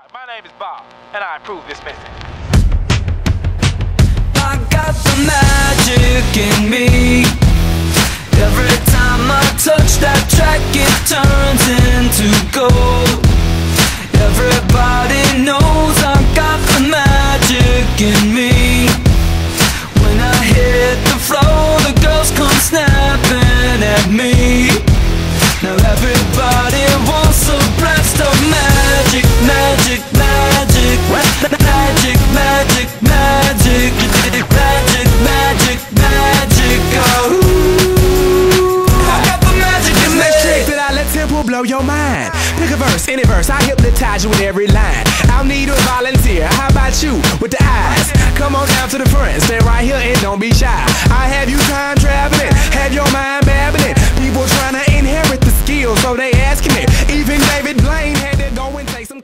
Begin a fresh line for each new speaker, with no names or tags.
Hi, my name is Bob, and I approve this message.
I got the magic in me. Every time I touch that track, it turns into gold. Everybody knows I got the magic in me. When I hit the floor, the girls come snapping at me. Now everybody wants a blast of magic, magic, magic, magic, magic, magic, magic, magic, magic, oh. I got the magic in me.
Trick that I let tempo blow your mind. Pick a verse, any verse, I hypnotize you with every line. I'll need a volunteer, how about you with the eyes? Come on down to the front, stay right here and don't be shy. I have you time traveling, have your mind babbling. People trying to inherit the skills, so they asking it. Even David Blaine had to go and take some